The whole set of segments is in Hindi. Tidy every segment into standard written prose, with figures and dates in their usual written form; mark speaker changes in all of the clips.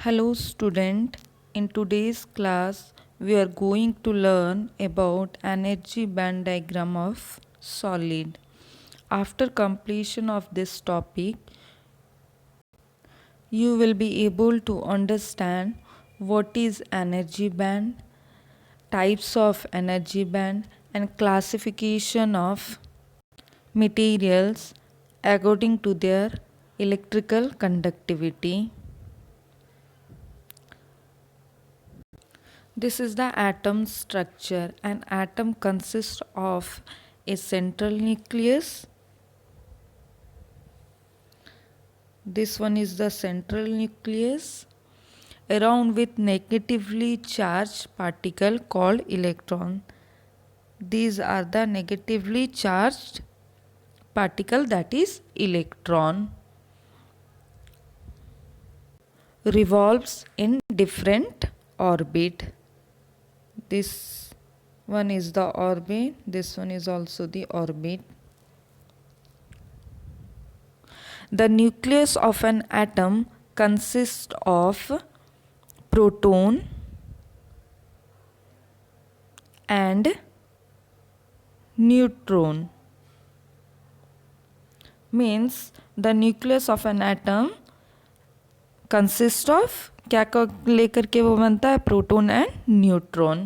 Speaker 1: Hello student, in today's class we are going to learn about energy band diagram of solid. After completion of this topic, you will be able to understand what is energy band, types of energy band and classification of materials according to their electrical conductivity. This is the atom structure. An atom consists of a central nucleus. This one is the central nucleus, around with negatively charged particle called electron. These are the negatively charged particle, that is electron. Revolves in different orbit. This one is the orbit, this one is also the orbit. The nucleus of an atom consists of proton and neutron. Means the nucleus of an atom consists of क्या लेकर के वो बनता है, प्रोटॉन एंड न्यूट्रॉन.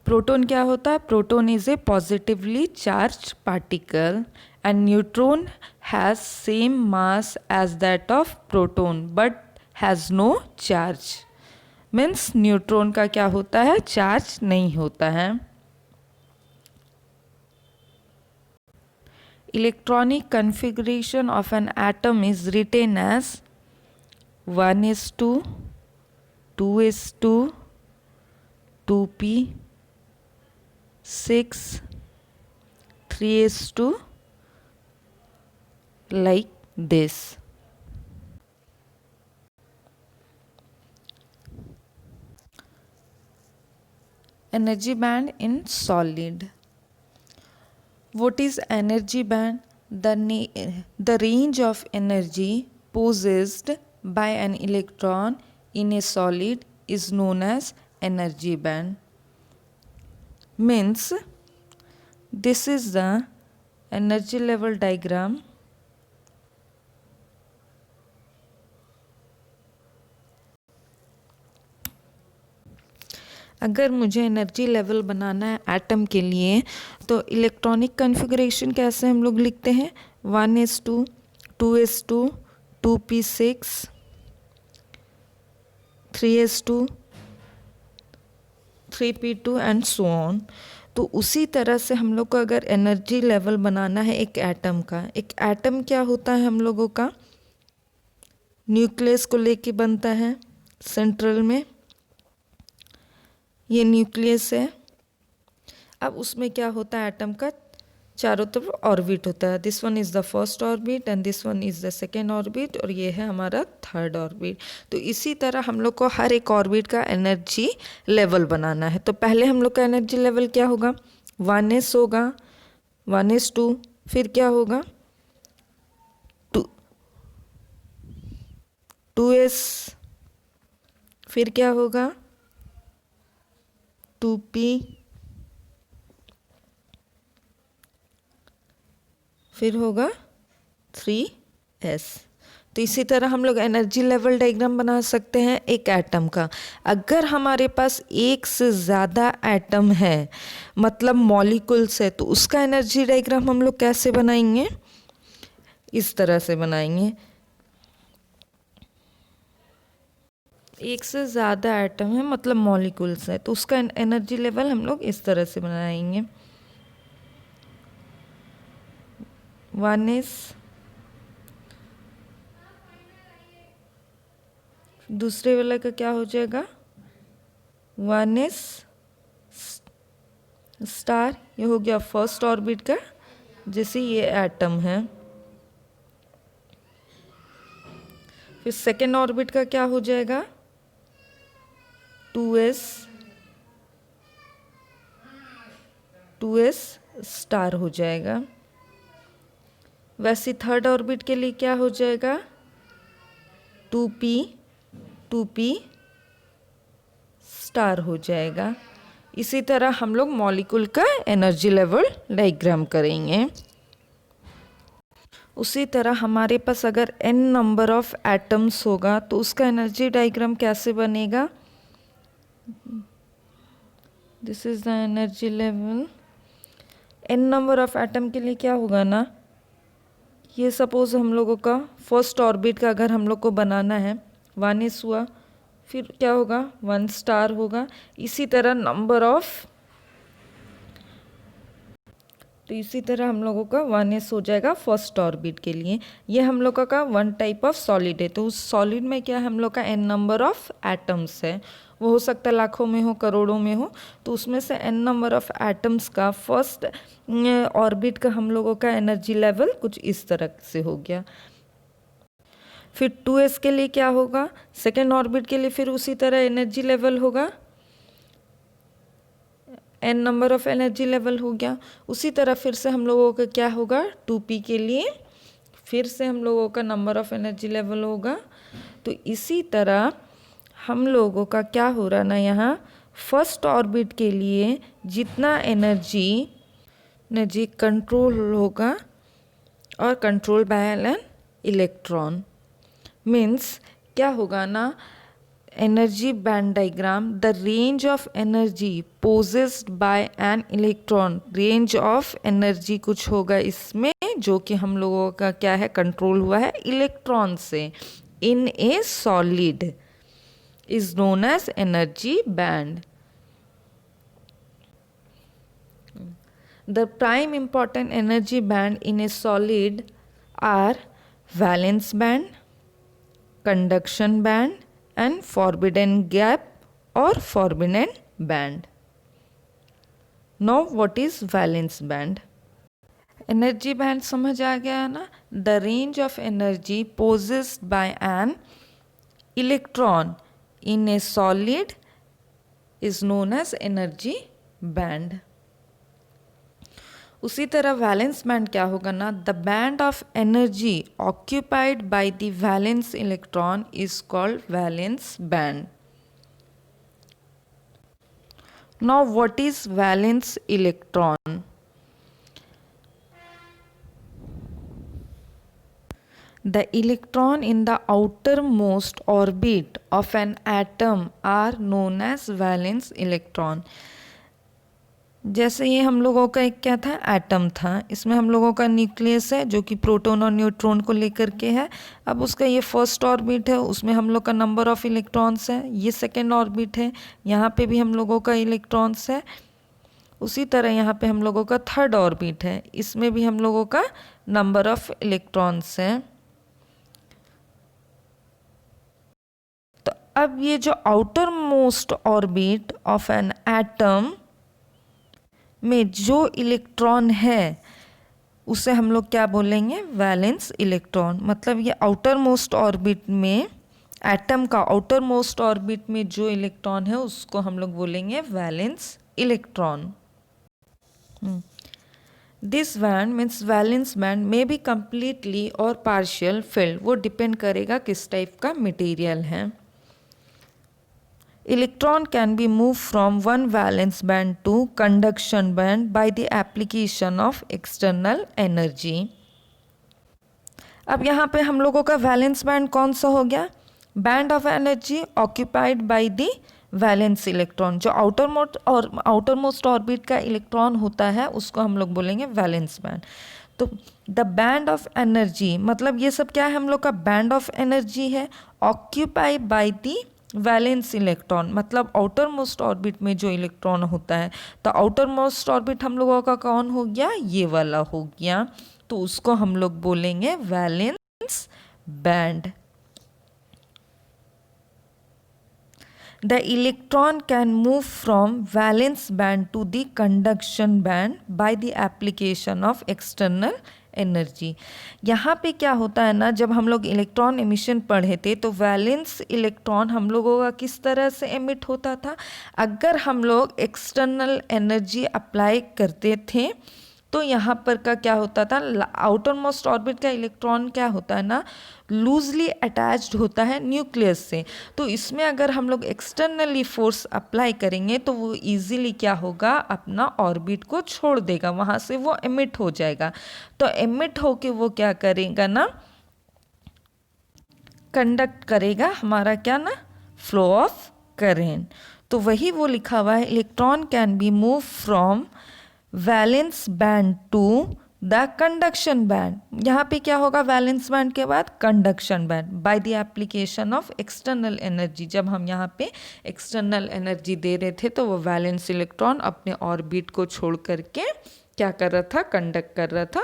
Speaker 1: प्रोटॉन क्या होता है? Proton is a positively charged particle and neutron has same mass as that of proton but has no charge. Means neutron का क्या होता है? चार्ज नहीं होता है. Electronic configuration of an atom is written as 1s2, 2s2, 2p, 6, 3s2, like this. Energy band in solid. What is energy band? The range of energy possessed by an electron in a solid is known as energy band. Means this is the energy level diagram. अगर मुझे एनर्जी लेवल बनाना है एटम के लिए तो इलेक्ट्रॉनिक कॉन्फ़िगरेशन कैसे हम लोग लिखते हैं? 1s2, 2s2, 2p6, 3s2, 3p2 and so on. तो उसी तरह से हम लोग को अगर एनर्जी लेवल बनाना है एक एटम का, एक एटम क्या होता है हम लोगों का? न्यूक्लियस को लेके बनता है. सेंट्रल में ये न्यूक्लियस है. अब उसमें क्या होता है? एटम का चारों तरफ ऑर्बिट होता है. This one is the first orbit and this one is the second orbit और ये है हमारा थर्ड ऑर्बिट. तो इसी तरह हम लोग को हर एक ऑर्बिट का एनर्जी लेवल बनाना है. तो पहले हम लोग का एनर्जी लेवल क्या होगा? 1s होगा, 1s2, फिर क्या होगा? 2s, फिर क्या होगा? 2p, फिर होगा 3s. तो इसी तरह हम लोग एनर्जी लेवल डायग्राम बना सकते हैं एक एटम का. अगर हमारे पास एक से ज़्यादा एटम है, मतलब मॉलिक्यूल्स है, तो उसका एनर्जी डायग्राम हम लोग कैसे बनाएंगे? इस तरह से बनाएंगे. एक से ज़्यादा एटम है मतलब मॉलिक्यूल्स है, तो उसका एनर्जी लेवल हम लोग इस तरह से बनाएंगे. 1s, दूसरे वाला का क्या हो जाएगा? 1s star. ये हो गया फर्स्ट ऑर्बिट का, जैसे ये एटम है. फिर सेकेंड ऑर्बिट का क्या हो जाएगा? 2s, 2s स्टार हो जाएगा. वैसे थर्ड ऑर्बिट के लिए क्या हो जाएगा? 2p 2p स्टार हो जाएगा। इसी तरह हम लोग मॉलिक्यूल का एनर्जी लेवल डायग्राम करेंगे। उसी तरह हमारे पास अगर n नंबर ऑफ एटम्स होगा तो उसका एनर्जी डायग्राम कैसे बनेगा? This is the energy level. n number of atom के लिए क्या होगा ना, ये सपोज हम लोगों का फर्स्ट ऑर्बिट का अगर हम लोग को बनाना है, 1s हुआ, फिर क्या होगा 1 स्टार होगा। इसी तरह नंबर ऑफ, तो इसी तरह हम लोगों का 1s हो जाएगा फर्स्ट ऑर्बिट के लिए। ये हम लोगों का वन टाइप ऑफ सॉलिड है, तो उस सॉलिड में क्या हम लोग का n नंबर ऑफ एटम्स है, वो हो सकता है लाखों में हो, करोड़ों में हो, तो उसमें से n नंबर ऑफ एटम्स का फर्स्ट ऑर्बिट का हम लोगों का एनर्जी लेवल कुछ इस तरह से हो गया। फिर 2s के लिए क्या होगा, सेकेंड ऑर्बिट के लिए फिर उसी तरह एनर्जी लेवल होगा, n number of energy level हो गया। उसी तरह फिर से हम लोगों का क्या होगा, 2p के लिए फिर से हम लोगों का नंबर ऑफ एनर्जी लेवल होगा। तो इसी तरह हम लोगों का क्या हो रहा ना, यहाँ फर्स्ट ऑर्बिट के लिए जितना एनर्जी कंट्रोल होगा और control by an electron, means क्या होगा ना, energy band diagram, the range of energy possessed by an electron, range of energy कुछ होगा इसमें जो कि हम लोगों का क्या है, कंट्रोल हुआ है इलेक्ट्रॉन से, in a solid is known as energy band. The prime important energy band in a solid are valence band, conduction band and forbidden gap or forbidden band. Now what is valence band? Energy band समझ आ गया ना, the range of energy possessed by an electron in a solid is known as energy band. उसी तरह वैलेंस बैंड क्या होगा ना, the band of energy occupied by the valence electron is called valence band. Now what is valence electron? The electron in the outermost orbit of an atom are known as valence electron. जैसे ये हम लोगों का एक क्या था, एटम था, इसमें हम लोगों का न्यूक्लियस है जो कि प्रोटॉन और न्यूट्रॉन को लेकर के है। अब उसका ये फर्स्ट ऑर्बिट है, उसमें हम लोग का नंबर ऑफ इलेक्ट्रॉन्स है। ये सेकेंड ऑर्बिट है, यहाँ पे भी हम लोगों का इलेक्ट्रॉन्स है। उसी तरह यहाँ पे हम लोगों का थर्ड ऑर्बिट है, इसमें भी हम लोगों का नंबर ऑफ इलेक्ट्रॉन्स है। तो अब ये जो outer most orbit of an atom में जो इलेक्ट्रॉन है उसे हम लोग क्या बोलेंगे, वैलेंस इलेक्ट्रॉन। मतलब ये आउटर मोस्ट ऑर्बिट में, एटम का आउटर मोस्ट ऑर्बिट में जो इलेक्ट्रॉन है उसको हम लोग बोलेंगे valence electron. This band means valence band may be completely और पार्शियल फिल्ड, वो डिपेंड करेगा किस टाइप का मटेरियल है। Electron can be moved from one valence band to conduction band by the application of external energy. अब यहाँ पे हम लोगों का वैलेंस बैंड कौन सा हो गया, band of energy occupied by the valence electron. जो आउटर मोस्ट ऑर्बिट का इलेक्ट्रॉन होता है उसको हम लोग बोलेंगे वैलेंस बैंड। तो द बैंड ऑफ एनर्जी मतलब ये सब क्या है, हम लोग का बैंड ऑफ एनर्जी है occupied by the valence electron, मतलब आउटर मोस्ट ऑर्बिट में जो इलेक्ट्रॉन होता है। तो आउटर मोस्ट ऑर्बिट हम लोगों का कौन हो गया, ये वाला हो गया, तो उसको हम लोग बोलेंगे valence band. The electron can move from valence band to the conduction band by the application of external energy. यहाँ पे क्या होता है ना, जब हम लोग इलेक्ट्रॉन एमिशन पढ़े थे तो वैलेंस इलेक्ट्रॉन हम लोगों का किस तरह से एमिट होता था, अगर हम लोग एक्सटर्नल एनर्जी अप्लाई करते थे तो यहाँ पर का क्या होता था, आउटर मोस्ट ऑर्बिट का इलेक्ट्रॉन क्या होता है ना, लूजली अटैच्ड होता है न्यूक्लियस से। तो इसमें अगर हम लोग एक्सटर्नली फोर्स अप्लाई करेंगे तो वो इजीली क्या होगा, अपना ऑर्बिट को छोड़ देगा, वहाँ से वो एमिट हो जाएगा। तो एमिट होके वो क्या करेगा ना, कंडक्ट करेगा हमारा क्या ना, फ्लो ऑफ करेंट। तो वही वो लिखा हुआ है, electron can be move from valence band to the conduction band. यहाँ पे क्या होगा, वैलेंस बैंड के बाद conduction band, by the application of external energy. जब हम यहाँ पे एक्सटर्नल एनर्जी दे रहे थे तो वो वैलेंस इलेक्ट्रॉन अपने ऑर्बिट को छोड़ करके क्या कर रहा था, कंडक्ट कर रहा था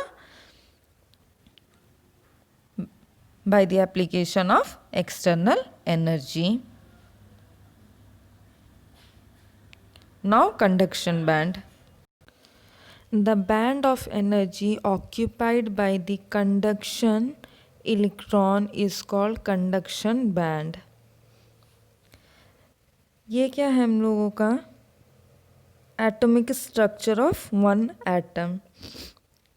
Speaker 1: by the application of external energy. Now conduction band. The band of energy occupied by the conduction electron is called conduction band. ये क्या है हम लोगों का, atomic structure of one atom.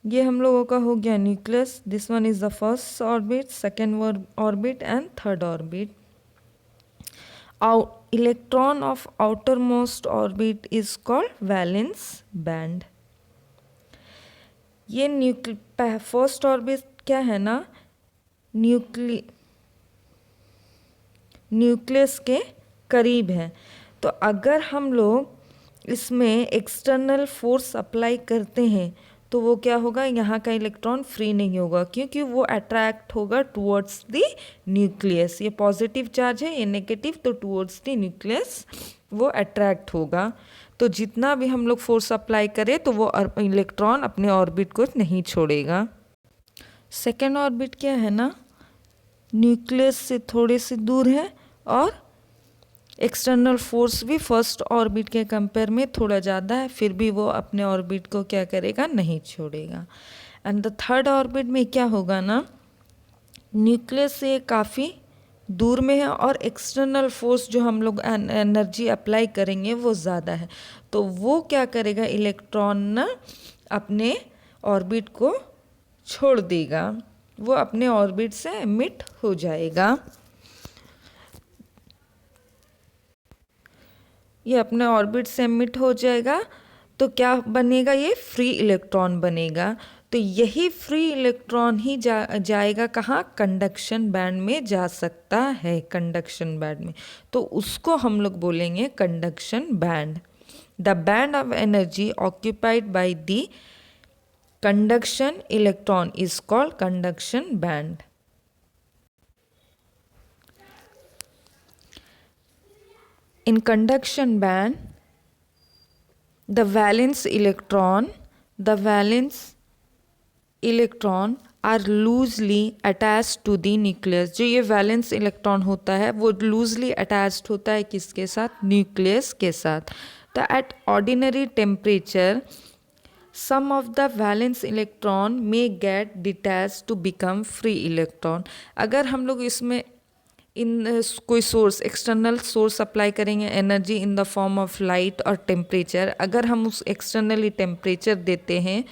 Speaker 1: ये हम लोगों का हो गया nucleus, this one is the first orbit, second orbit and third orbit. Electron of outer most orbit is called valence band. ये फर्स्ट ऑर्बिट क्या है ना, न्यूक्लियस के करीब है। तो अगर हम लोग इसमें एक्सटर्नल फोर्स अप्लाई करते हैं तो वो क्या होगा, यहाँ का इलेक्ट्रॉन फ्री नहीं होगा, क्योंकि वो अट्रैक्ट होगा टुवर्ड्स द न्यूक्लियस। ये पॉजिटिव चार्ज है, ये नेगेटिव, तो टुवर्ड्स द न्यूक्लियस वो अट्रैक्ट होगा। तो जितना भी हम लोग फोर्स अप्लाई करें तो वो इलेक्ट्रॉन अपने ऑर्बिट को नहीं छोड़ेगा। सेकेंड ऑर्बिट क्या है ना, न्यूक्लियस से थोड़े से दूर है और एक्सटर्नल फोर्स भी फर्स्ट ऑर्बिट के कंपेयर में थोड़ा ज़्यादा है, फिर भी वो अपने ऑर्बिट को क्या करेगा, नहीं छोड़ेगा। एंड द थर्ड ऑर्बिट में क्या होगा ना, न्यूक्लियस से काफ़ी दूर में है और एक्सटर्नल फोर्स जो हम लोग एनर्जी अप्लाई करेंगे वो ज़्यादा है, तो वो क्या करेगा, इलेक्ट्रॉन ना अपने ऑर्बिट को छोड़ देगा, वो अपने ऑर्बिट से एमिट हो जाएगा। ये अपने ऑर्बिट से एमिट हो जाएगा तो क्या बनेगा, ये फ्री इलेक्ट्रॉन बनेगा। तो यही फ्री इलेक्ट्रॉन ही जाएगा कहाँ, कंडक्शन बैंड में जा सकता है, कंडक्शन बैंड में। तो उसको हम लोग बोलेंगे conduction band. The band of energy occupied by the conduction electron is called conduction band. In conduction band, the valence electron are loosely attached to the nucleus। जो ये वैलेंस इलेक्ट्रॉन होता है वो लूजली अटैच्ड होता है किसके साथ, न्यूक्लियस के साथ। तो at ordinary temperature some of the valence electron may get detached to become free electron। अगर हम लोग इसमें कोई सोर्स, एक्सटर्नल सोर्स अप्लाई करेंगे, energy in the form of light और टेम्परेचर, अगर हम उस एक्सटर्नली टेम्परेचर देते हैं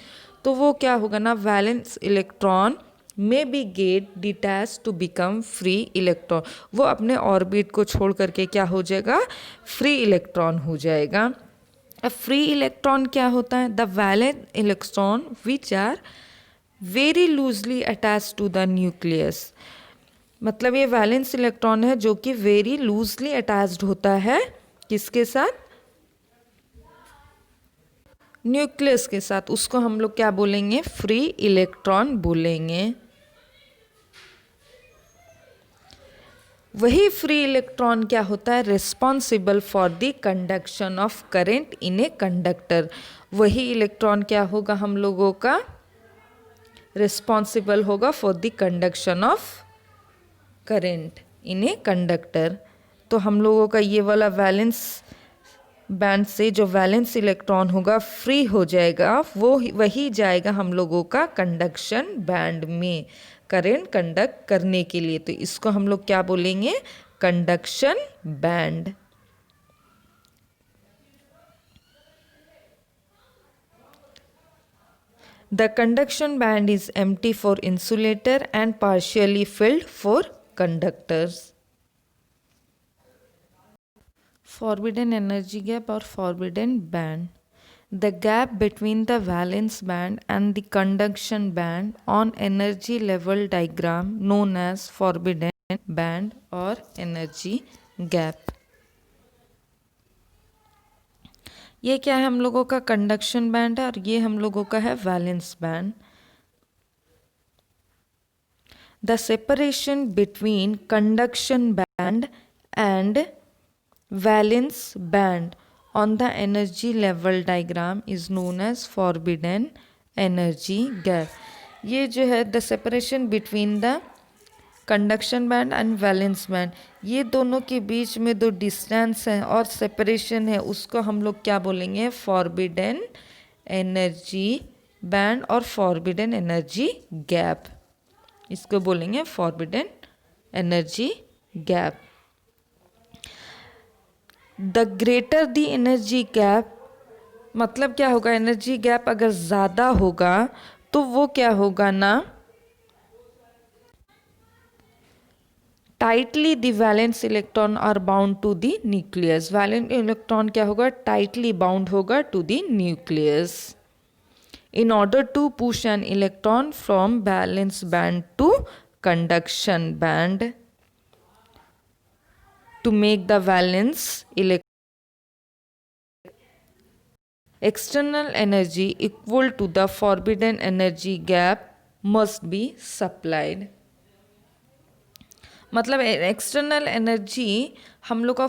Speaker 1: तो वो क्या होगा ना, valence electron may be get detach to become free electron. वो अपने ऑर्बिट को छोड़ करके क्या हो जाएगा, फ्री इलेक्ट्रॉन हो जाएगा। अब फ्री इलेक्ट्रॉन क्या होता है, the valence electron which are very loosely attach to the nucleus. मतलब ये वैलेंस इलेक्ट्रॉन है जो कि वेरी लूजली अटैच्ड होता है किसके साथ, न्यूक्लियस के साथ। उसको हम लोग क्या बोलेंगे, फ्री इलेक्ट्रॉन बोलेंगे। वही फ्री इलेक्ट्रॉन क्या होता है, responsible for the conduction of current in a conductor. वही इलेक्ट्रॉन क्या होगा, हम लोगों का रिस्पॉन्सिबल होगा for the conduction of current in a conductor. तो हम लोगों का ये वाला वैलेंस बैंड से जो वैलेंस इलेक्ट्रॉन होगा फ्री हो जाएगा, वो वही जाएगा हम लोगों का कंडक्शन बैंड में करंट कंडक्ट करने के लिए। तो इसको हम लोग क्या बोलेंगे, conduction band. The conduction band is empty for insulator and partially filled for conductors. Forbidden energy gap or forbidden band. The gap between the valence band and the conduction band on energy level diagram known as forbidden band or energy gap. ये क्या है हम लोगों का कंडक्शन बैंड है और ये हम लोगों का है valence band. The separation between conduction band and valence band on the energy level diagram is known as forbidden energy gap. ये जो है the separation between the conduction band and valence band, ये दोनों के बीच में जो डिस्टेंस है और सेपरेशन है उसको हम लोग क्या बोलेंगे, फॉरबिडन एनर्जी बैंड और फॉरबिडन एनर्जी गैप. इसको बोलेंगे forbidden energy gap. The greater the energy gap, मतलब क्या होगा, एनर्जी गैप अगर ज़्यादा होगा तो वो क्या होगा ना, tightly the valence electron are bound to the nucleus. Valence electron क्या होगा, टाइटली बाउंड होगा to the nucleus. In order to push an electron from valence band to conduction band to make the valence external energy equal to the forbidden energy gap must be supplied. मतलब एक्सटर्नल एनर्जी हम लोग का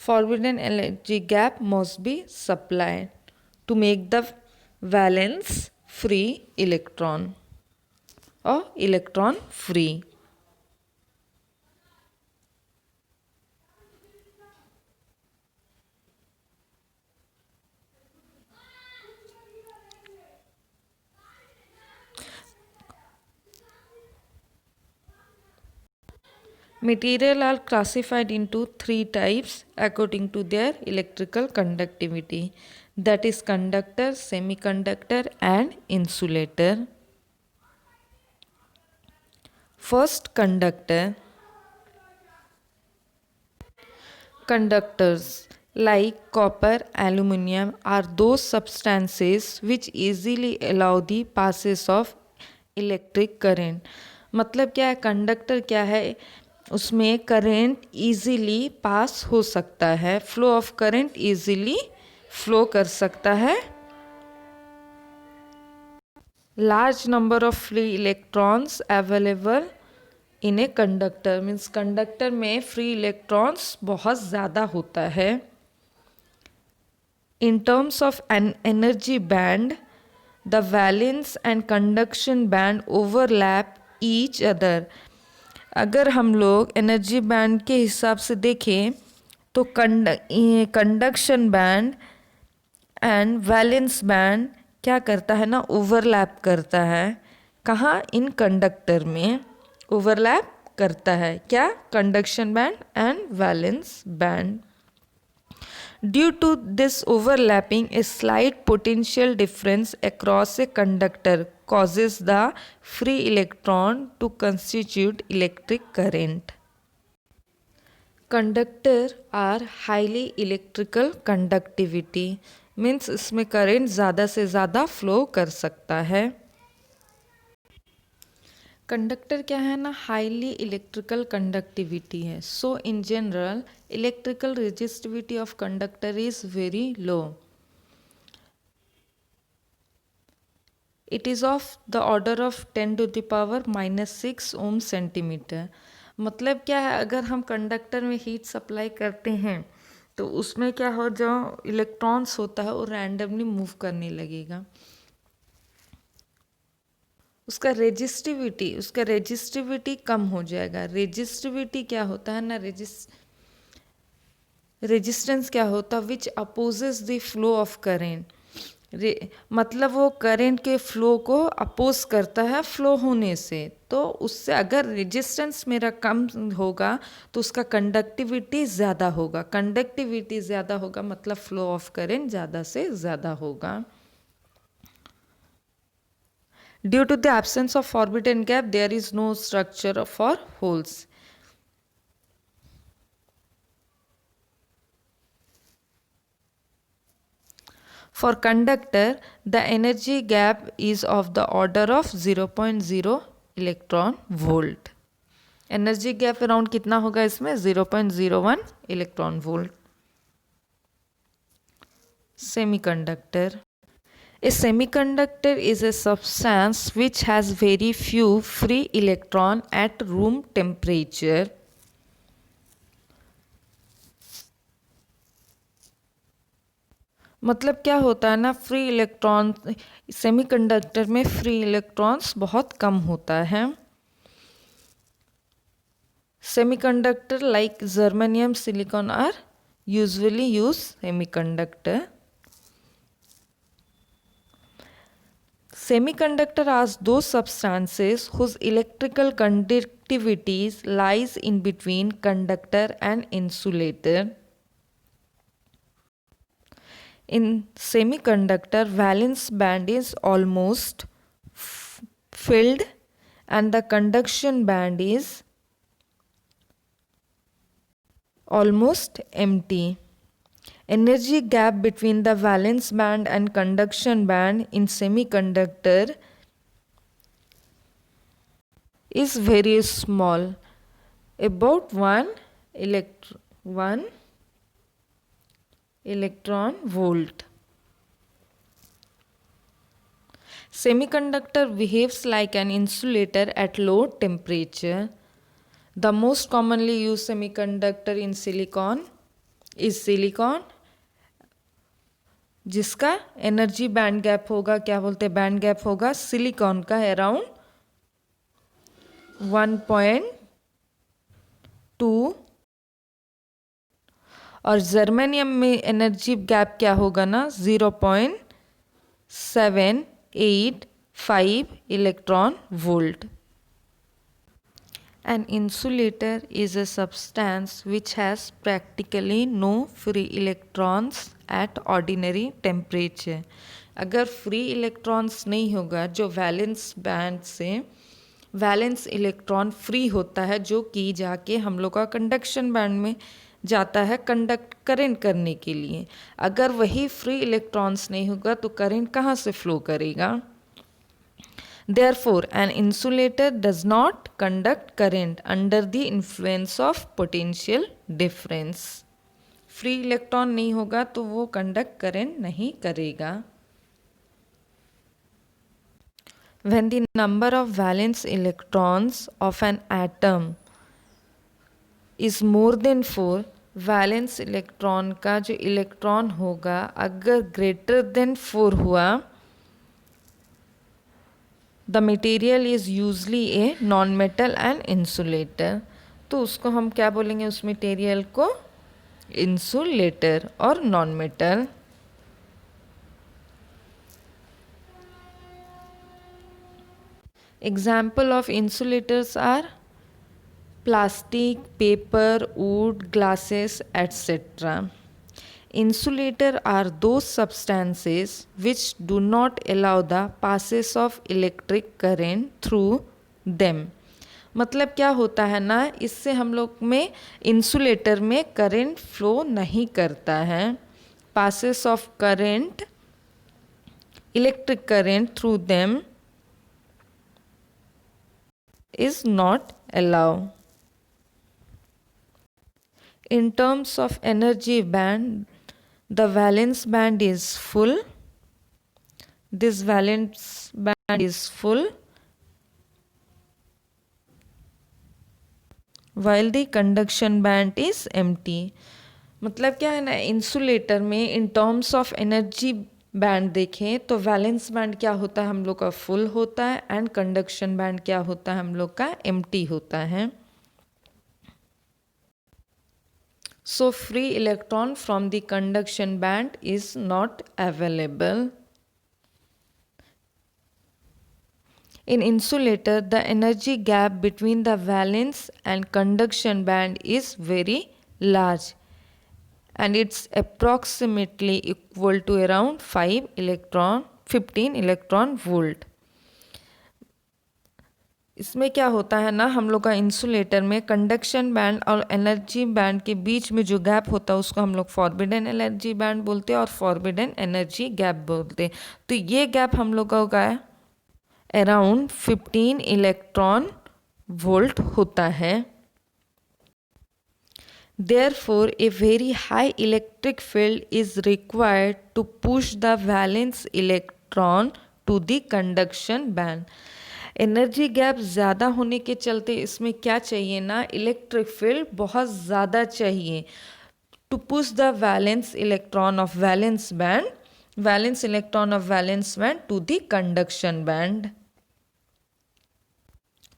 Speaker 1: forbidden energy gap must be supplied to make the valence free electron or electron free. Material are classified into three types according to their electrical conductivity, that is conductor, semiconductor and insulator. First, conductor. Conductors like copper, aluminum are those substances which easily allow the passage of electric current. मतलब क्या है, कंडक्टर क्या है, उसमें करंट इजीली पास हो सकता है, flow of current easily flow कर सकता है. Large number of free electrons available in a conductor, means conductor में फ्री इलेक्ट्रॉन्स बहुत ज़्यादा होता है. In terms of an energy band, the valence and conduction band overlap each other. अगर हम लोग एनर्जी बैंड के हिसाब से देखें तो conduction band and valence band क्या करता है ना, ओवरलैप करता है. कहाँ, इन कंडक्टर में ओवरलैप करता है. क्या, conduction band and valence band. Due to this overlapping a slight potential difference across a conductor causes the free electron to constitute electric current. Conductor are highly electrical conductivity, means इसमें करंट ज़्यादा से ज़्यादा फ्लो कर सकता है. कंडक्टर क्या है ना, हाईली इलेक्ट्रिकल कंडक्टिविटी है. So in general electrical resistivity of conductor is very low. It is of the order of 10 to the power -6 ohm centimetre. मतलब क्या है, अगर हम कंडक्टर में हीट सप्लाई करते हैं तो उसमें क्या हो, जो इलेक्ट्रॉन्स होता है वो रैंडमली मूव करने लगेगा. उसका रेजिस्टिविटी कम हो जाएगा. रेजिस्टिविटी क्या होता है ना, रेजिस्टेंस क्या होता है, which opposes the flow of current. मतलब वो करंट के फ्लो को अपोज करता है फ्लो होने से, तो उससे अगर रेजिस्टेंस मेरा कम होगा तो उसका कंडक्टिविटी ज़्यादा होगा, कंडक्टिविटी ज़्यादा होगा मतलब फ्लो ऑफ करंट ज़्यादा से ज़्यादा होगा। Due to the absence of forbidden gap there is no structure for holes. For conductor, the energy gap is of the order of 0.0 electron volt. Energy gap around कितना होगा इसमें? 0.01 electron volt. Semiconductor. A semiconductor is a substance which has very few free electron at room temperature. मतलब क्या होता है ना, फ्री इलेक्ट्रॉन, सेमीकंडक्टर में फ्री इलेक्ट्रॉन्स बहुत कम होता है। Semiconductor like germanium, silicon are usually use semiconductor. Semiconductor are those substances whose electrical conductivity lies in between conductor and insulator. In semiconductor, valence band is almost filled and the conduction band is almost empty. Energy gap between the valence band and conduction band in semiconductor is very small, about 1 electron volt. Semiconductor behaves like an insulator at low temperature. The most commonly used semiconductor in silicon is silicon, जिसका एनर्जी बैंड गैप होगा, क्या बोलते हैं, बैंड गैप होगा सिलिकॉन का अराउंड 1.2, और जर्मेनियम में एनर्जी गैप क्या होगा ना, 0.785 electron volt. An insulator is a substance which has practically no free electrons at ordinary temperature. अगर फ्री इलेक्ट्रॉन्स नहीं होगा, जो वैलेंस बैंड से वैलेंस इलेक्ट्रॉन फ्री होता है जो कि जाके हम लोग का कंडक्शन बैंड में जाता है कंडक्ट करंट करने के लिए, अगर वही फ्री इलेक्ट्रॉन्स नहीं होगा तो करंट कहाँ से फ्लो करेगा? Therefore, an insulator does not conduct current under the influence of potential difference. Free electron नहीं होगा तो वो कंडक्ट करंट नहीं करेगा। When the number of valence electrons of an atom is more than 4, valence electron का जो इलेक्ट्रॉन होगा अगर ग्रेटर देन 4 हुआ, the material is usually a non metal and insulator, तो उसको हम क्या बोलेंगे, उस मटेरियल को इंसुलेटर और non metal. Example of insulators are plastic, paper, wood, glasses, etc. Insulator are those substances which do not allow the passes of electric current through them. मतलब क्या होता है ना, इससे हम लोग में इंसुलेटर में करंट फ्लो नहीं करता है। passes of current, electric current through them is not allowed. In terms of energy band, the valence band is full. This valence band is full while the conduction band is empty. मतलब क्या है ना, इंसुलेटर में इन टर्म्स ऑफ एनर्जी बैंड देखें तो वैलेंस बैंड क्या होता है हम लोग का, फुल होता है, एंड कंडक्शन बैंड क्या होता है हम लोग का, एम्प्टी होता है। So free electron from the conduction band is not available. In insulator, the energy gap between the valence and conduction band is very large, and it's approximately equal to around 15 electron volt. इसमें क्या होता है ना, हम लोग का इंसुलेटर में कंडक्शन बैंड और एनर्जी बैंड के बीच में जो गैप होता है उसको हम लोग फॉरबिडन एनर्जी बैंड बोलते हैं और फॉरबिडन एनर्जी गैप बोलते हैं. तो ये गैप हम लोग का है अराउंड 15 इलेक्ट्रॉन वोल्ट होता है. Therefore, a very high electric field is required to push the valence electron to the conduction band. Energy gap ज़्यादा होने के चलते इसमें क्या चाहिए ना, इलेक्ट्रिक फील्ड बहुत ज़्यादा चाहिए to push the valence electron of valence band to the conduction band,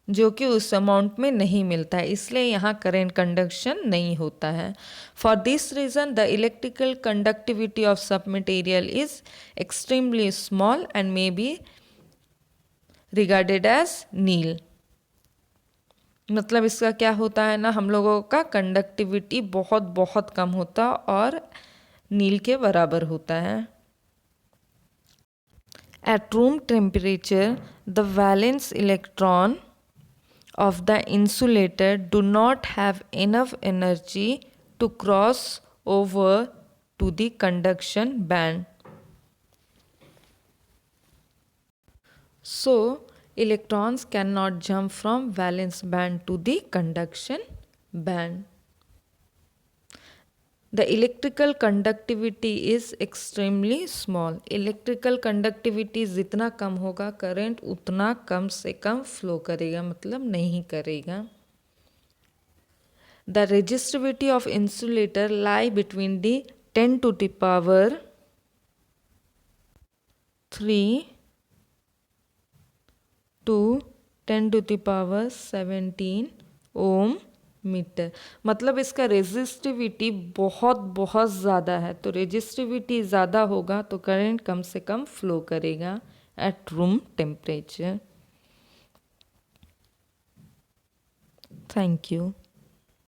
Speaker 1: जो कि उस अमाउंट में नहीं मिलता है, इसलिए यहाँ करंट कंडक्शन नहीं होता है. For this reason the electrical conductivity of such material is extremely small and may be regarded as nil. मतलब इसका क्या होता है ना, हम लोगों का कंडक्टिविटी बहुत बहुत कम होता और नील के बराबर होता है. At room temperature the valence electron of the insulator do not have enough energy to cross over to the conduction band. So, electrons cannot jump from valence band to the conduction band. The electrical conductivity is extremely small. Electrical conductivity जितना कम होगा करंट उतना कम से कम फ्लो करेगा, मतलब नहीं करेगा. The resistivity of insulator lie between the 10 to the power 3 to 10 to the power 17 ohm metre. मतलब इसका रेजिस्टिविटी बहुत बहुत ज़्यादा है, तो रेजिस्टिविटी ज़्यादा होगा तो करंट कम से कम फ्लो करेगा at room temperature. Thank you.